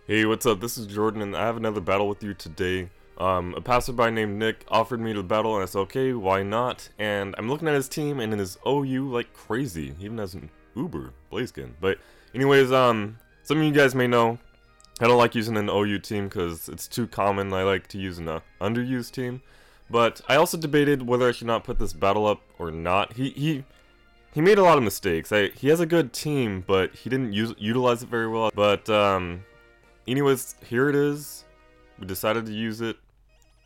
Hey, what's up? This is Jordan, and I have another battle with you today. A passerby named Nick offered me to battle, and I said, okay, why not? And I'm looking at his team, and in his OU like crazy. He even has an Uber Blazeskin. But anyways, some of you guys may know, I don't like using an OU team because it's too common. I like to use an underused team. But I also debated whether I should not put this battle up or not. He made a lot of mistakes. He has a good team, but he didn't utilize it very well. But anyways, here it is. We decided to use it.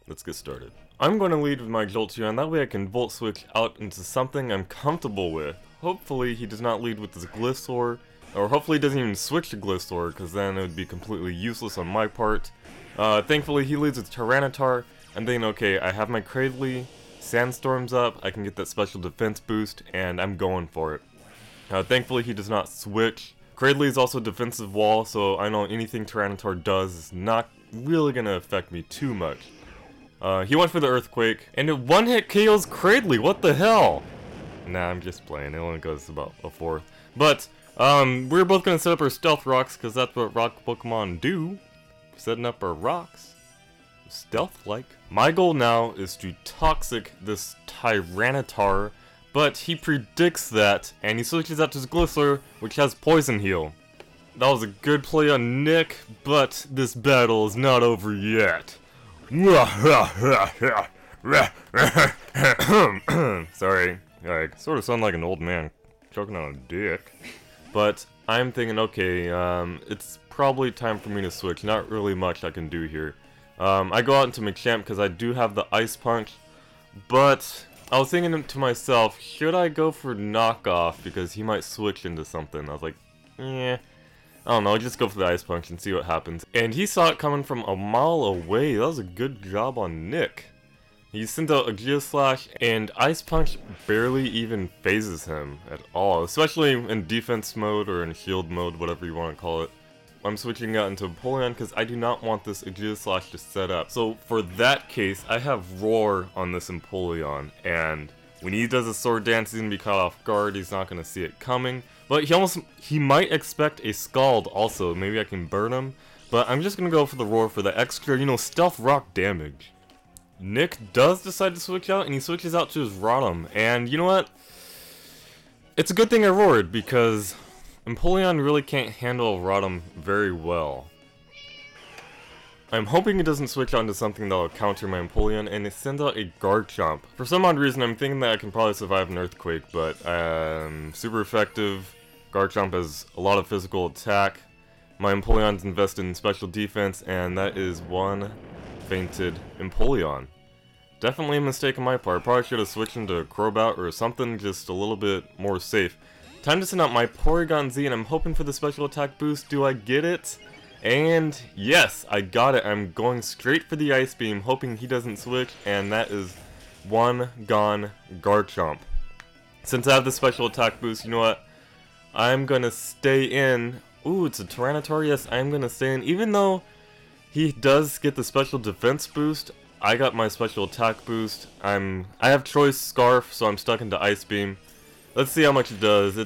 Let's get started. I'm going to lead with my Jolteon, that way I can Volt Switch out into something I'm comfortable with. Hopefully he does not lead with this Gliscor, or hopefully he doesn't even switch to Gliscor, because then it would be completely useless on my part. Thankfully he leads with Tyranitar, and then okay, I have my Cradley, Sandstorm's up, I can get that special defense boost, and I'm going for it. Thankfully he does not switch. Cradley is also a defensive wall, so I know anything Tyranitar does is not really gonna affect me too much. He went for the Earthquake, and it one-hit KOs Cradley, what the hell? Nah, I'm just playing, it only goes about a fourth. But, we're both gonna set up our Stealth Rocks, because that's what rock Pokemon do. Setting up our rocks. Stealth-like. My goal now is to Toxic this Tyranitar, but he predicts that, and he switches out to his Gliscor, which has Poison Heal. That was a good play on Nick, but this battle is not over yet. Sorry, I sort of sound like an old man choking on a dick. But I'm thinking, okay, it's probably time for me to switch. Not really much I can do here. I go out into Machamp because I do have the Ice Punch, but I was thinking to myself, should I go for Knockoff because he might switch into something? I was like, I don't know, just go for the Ice Punch and see what happens. And he saw it coming from a mile away. That was a good job on Nick. He sent out a Geoslash, and Ice Punch barely even phases him at all, especially in defense mode or in shield mode, whatever you want to call it. I'm switching out into Empoleon because I do not want this Aegislash to set up. So for that case, I have Roar on this Empoleon, and when he does a Sword Dance, he's going to be caught off guard, he's not going to see it coming. But he might expect a Scald also, maybe I can burn him. But I'm just going to go for the Roar for the extra, Stealth Rock damage. Nick does decide to switch out, and he switches out to his Rotom, and you know what? It's a good thing I roared, because Empoleon really can't handle Rotom very well. I'm hoping it doesn't switch on to something that will counter my Empoleon, and it sends out a Garchomp. For some odd reason, I'm thinking that I can probably survive an Earthquake, but super effective. Garchomp has a lot of physical attack. My Empoleon's invested in special defense, and that is one fainted Empoleon. Definitely a mistake on my part. Probably should have switched into Crobat or something just a little bit more safe. Time to send out my Porygon Z, and I'm hoping for the special attack boost. Do I get it? And yes, I got it. I'm going straight for the Ice Beam, hoping he doesn't switch, and that is one gone Garchomp. Since I have the special attack boost, you know what? I'm gonna stay in. Ooh, it's a Tyranitar. Yes, I'm gonna stay in. Even though he does get the special defense boost, I got my special attack boost. I have Choice Scarf, so I'm stuck into Ice Beam. Let's see how much it does.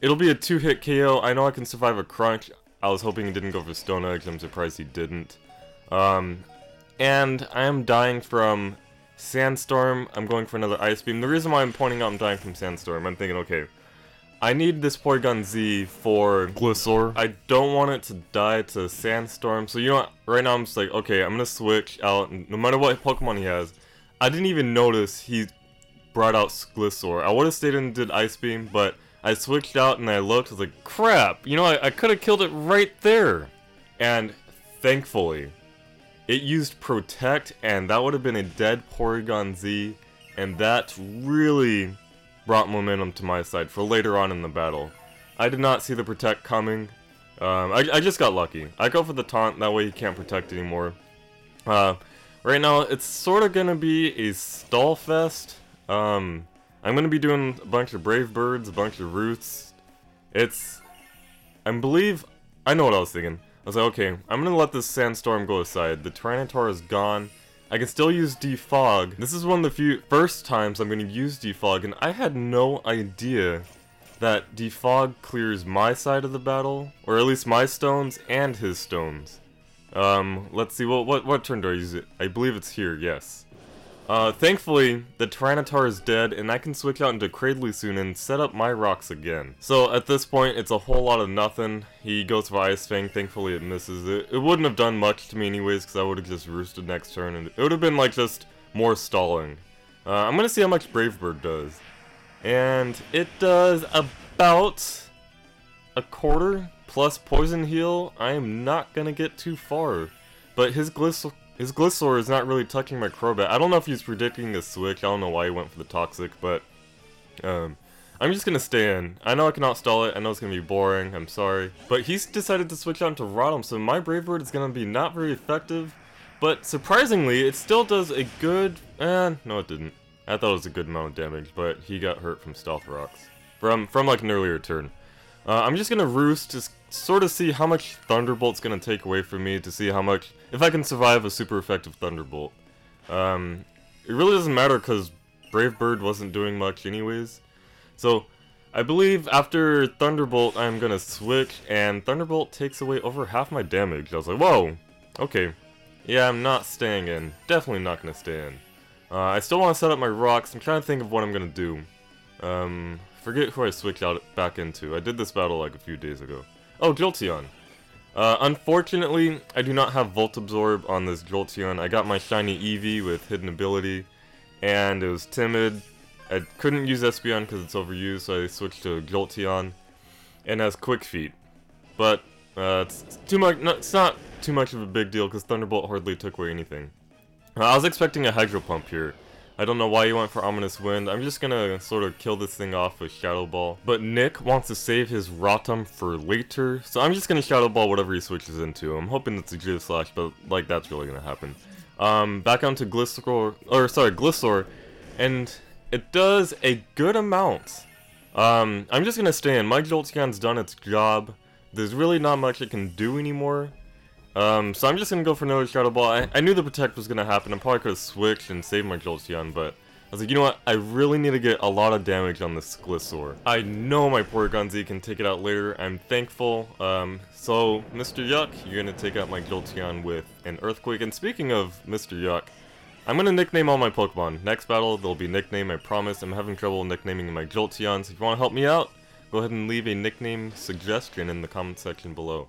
It'll be a 2-hit KO. I know I can survive a Crunch. I was hoping he didn't go for Stone Edge. I'm surprised he didn't. And I am dying from Sandstorm. I'm going for another Ice Beam. The reason why I'm pointing out I'm dying from Sandstorm, I'm thinking, okay, I need this Porygon Z for Gliscor. I don't want it to die to Sandstorm. So you know what? Right now I'm just like, okay, I'm going to switch out. No matter what Pokemon he has. I didn't even notice he brought out Gliscor. I would have stayed and did Ice Beam, but I switched out and I looked, I was like, crap, I could have killed it right there. And thankfully, it used Protect, and that would have been a dead Porygon Z, and that really brought momentum to my side for later on in the battle. I did not see the Protect coming. I just got lucky. I go for the Taunt, that way he can't Protect anymore. Right now, it's sort of gonna be a stall fest. I'm gonna be doing a bunch of Brave Birds, a bunch of Roots. I know what I was thinking. I was like, okay, I'm gonna let this Sandstorm go aside. The Tyranitar is gone. I can still use Defog. This is one of the first times I'm gonna use Defog, and I had no idea that defog clears my side of the battle, or at least my stones and his stones. Let's see, what turn do I use it? I believe it's here, yes. Thankfully, the Tyranitar is dead, and I can switch out into Cradley soon and set up my rocks again. So at this point, it's a whole lot of nothing. He goes for Ice Fang, thankfully it misses it. It wouldn't have done much to me anyways, because I would have just roosted next turn, and it would have been like just more stalling. I'm gonna see how much Brave Bird does. And it does about a quarter plus Poison Heal. I am not gonna get too far. But his Gliscor is not really touching my Crobat. I don't know if he's predicting a switch. I don't know why he went for the Toxic, but I'm just gonna stay in. I know I cannot stall it. I know it's gonna be boring. I'm sorry. But he's decided to switch out into Rotom, so my Brave Bird is gonna be not very effective. But surprisingly, it still does a good... no it didn't. I thought it was a good amount of damage, but he got hurt from Stealth Rocks. From like an earlier turn. I'm just gonna roost to sort of see how much Thunderbolt's gonna take away from me, to see how much... if I can survive a super effective Thunderbolt. It really doesn't matter because Brave Bird wasn't doing much anyways. So, I believe after Thunderbolt I'm gonna switch, and Thunderbolt takes away over half my damage. I was like, whoa! Okay. Yeah, I'm not staying in. Definitely not gonna stay in. I still want to set up my rocks. I'm trying to think of what I'm gonna do. Forget who I switched out back into. I did this battle like a few days ago. Oh, Jolteon. Unfortunately, I do not have Volt Absorb on this Jolteon. I got my shiny Eevee with hidden ability, and it was timid. I couldn't use Espeon because it's overused, so I switched to Jolteon, and has Quick Feet. But it's too much. No, it's not too much of a big deal because Thunderbolt hardly took away anything. I was expecting a Hydro Pump here. I don't know why he went for Ominous Wind. I'm just gonna sort of kill this thing off with Shadow Ball. But Nick wants to save his Rotom for later, so I'm just gonna Shadow Ball whatever he switches into. I'm hoping it's a Geoslash, but like that's really gonna happen. Back onto Gliscor, and it does a good amount. I'm just gonna stay in. My Jolteon's done its job. There's really not much it can do anymore. So I'm just gonna go for another Shadow Ball. I knew the Protect was gonna happen. I probably could have switched and saved my Jolteon, but I was like, you know what? I really need to get a lot of damage on this Gliscor. I know my Porygon Z can take it out later. I'm thankful. So Mr. Yuck, you're gonna take out my Jolteon with an Earthquake. And speaking of Mr. Yuck, I'm gonna nickname all my Pokemon. Next battle, they'll be nicknamed, I promise. I'm having trouble nicknaming my Jolteon, so if you wanna help me out, go ahead and leave a nickname suggestion in the comment section below.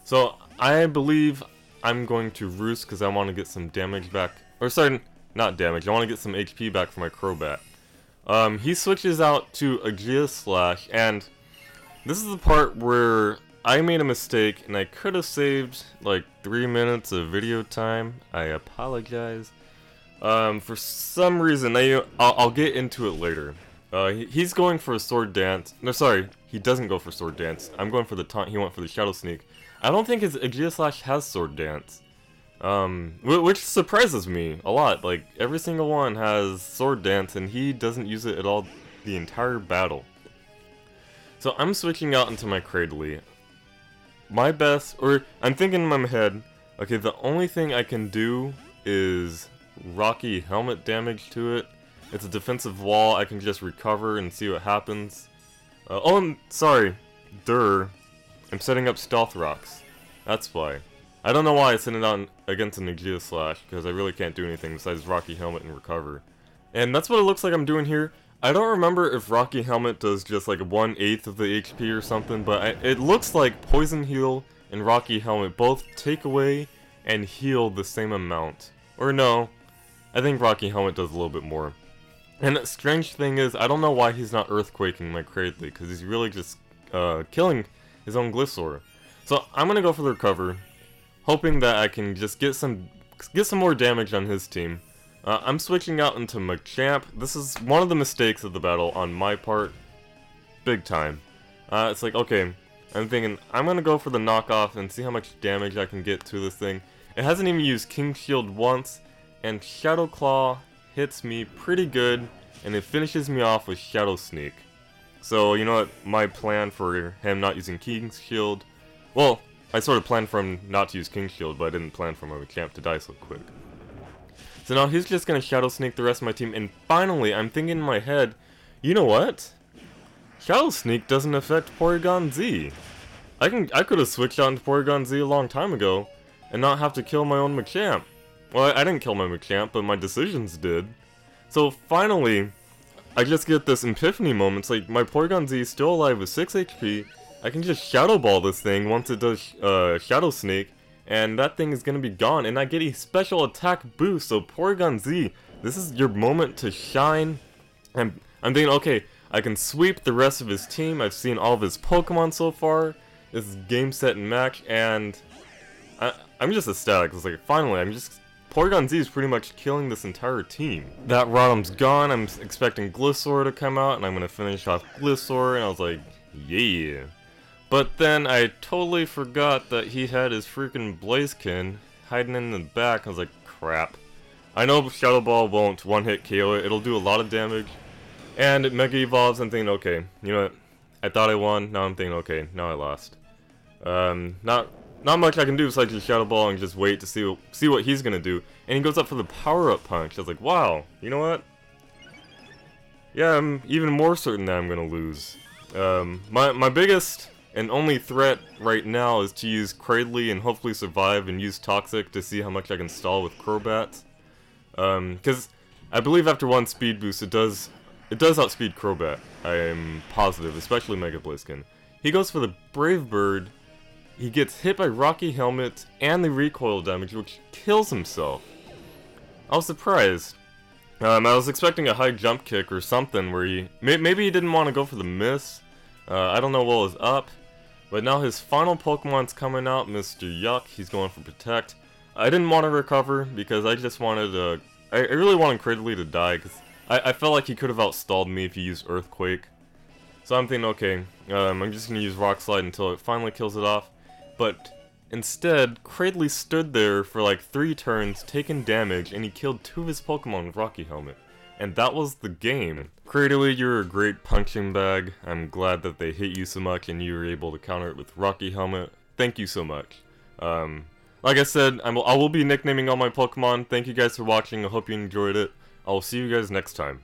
So, I believe I'm going to roost because I want to get some damage back. Or sorry, not damage. I want to get some HP back for my Crobat. He switches out to a Geoslash, and this is the part where I made a mistake, and I could have saved like 3 minutes of video time. I apologize. For some reason, I'll get into it later. He's going for a Sword Dance. No, sorry, he doesn't go for Sword Dance. I'm going for the taunt. He went for the Shadow Sneak. I don't think his Aegislash has Sword Dance, which surprises me a lot. Like, every single one has Sword Dance, and he doesn't use it at all the entire battle. So I'm switching out into my Cradley. My best, or I'm thinking in my head, okay, the only thing I can do is Rocky Helmet damage to it. It's a defensive wall, I can just recover and see what happens. Oh, I'm sorry, I'm setting up Stealth Rocks. That's why. I don't know why I sent it out against an Aegislash, because I really can't do anything besides Rocky Helmet and recover. And that's what it looks like I'm doing here. I don't remember if Rocky Helmet does just like 1/8 of the HP or something, but it looks like Poison Heal and Rocky Helmet both take away and heal the same amount. Or no, I think Rocky Helmet does a little bit more. And the strange thing is, I don't know why he's not Earthquaking my Cradley, because he's really just killing his own Gliscor. So I'm gonna go for the recover, hoping that I can just get some more damage on his team. I'm switching out into Machamp. This is one of the mistakes of the battle on my part, big time. It's like, okay, I'm thinking I'm gonna go for the knockoff and see how much damage I can get to this thing. It hasn't even used King Shield once, and Shadow Claw hits me pretty good, and it finishes me off with Shadow Sneak. So, you know what, my plan for him not using King's Shield... Well, I sort of planned for him not to use King's Shield, but I didn't plan for my Machamp to die so quick. So now he's just gonna Shadow Sneak the rest of my team, and finally, I'm thinking in my head, you know what? Shadow Sneak doesn't affect Porygon Z. I could have switched on to Porygon Z a long time ago, and not have to kill my own Machamp. Well, I didn't kill my Machamp, but my decisions did. So finally, I just get this epiphany moment. It's like, my Porygon Z is still alive with 6 HP, I can just Shadow Ball this thing once it does Shadow Sneak, and that thing is gonna be gone, and I get a special attack boost. So Porygon Z, this is your moment to shine. And I'm thinking, okay, I can sweep the rest of his team. I've seen all of his Pokemon so far. This is game, set, and match, and I'm just ecstatic. It's like, finally, Porygon Z is pretty much killing this entire team. That Rotom's gone. I'm expecting Gliscor to come out, and I'm gonna finish off Gliscor, and I was like, yeah. But then I totally forgot that he had his freaking Blaziken hiding in the back. I was like, crap. I know Shadow Ball won't one-hit KO it. It'll do a lot of damage. And it Mega Evolves. I'm thinking, okay, you know what? I thought I won. Now I'm thinking, okay, now I lost. Not much I can do besides just Shadow Ball and just wait to see what he's gonna do. And he goes up for the Power-Up Punch. I was like, wow, you know what? Yeah, I'm even more certain that I'm gonna lose. My biggest and only threat right now is to use Cradley and hopefully survive and use Toxic to see how much I can stall with Crobats. Because I believe after one speed boost it does outspeed Crobat. I am positive, especially Mega Blaziken. He goes for the Brave Bird. He gets hit by Rocky Helmet and the recoil damage, which kills himself. I was surprised. I was expecting a high jump kick or something where maybe he didn't want to go for the miss. I don't know what was up. But now his final Pokemon's coming out, Mr. Yuck. He's going for Protect. I didn't want to recover because I just wanted I really wanted Cradley to die because I felt like he could have outstalled me if he used Earthquake. So I'm thinking, okay, I'm just going to use Rock Slide until it finally kills it off. But instead, Cradley stood there for like 3 turns, taking damage, and he killed 2 of his Pokemon with Rocky Helmet. And that was the game. Cradley, you're a great punching bag. I'm glad that they hit you so much and you were able to counter it with Rocky Helmet. Thank you so much. Like I said, I will be nicknaming all my Pokemon. Thank you guys for watching. I hope you enjoyed it. I will see you guys next time.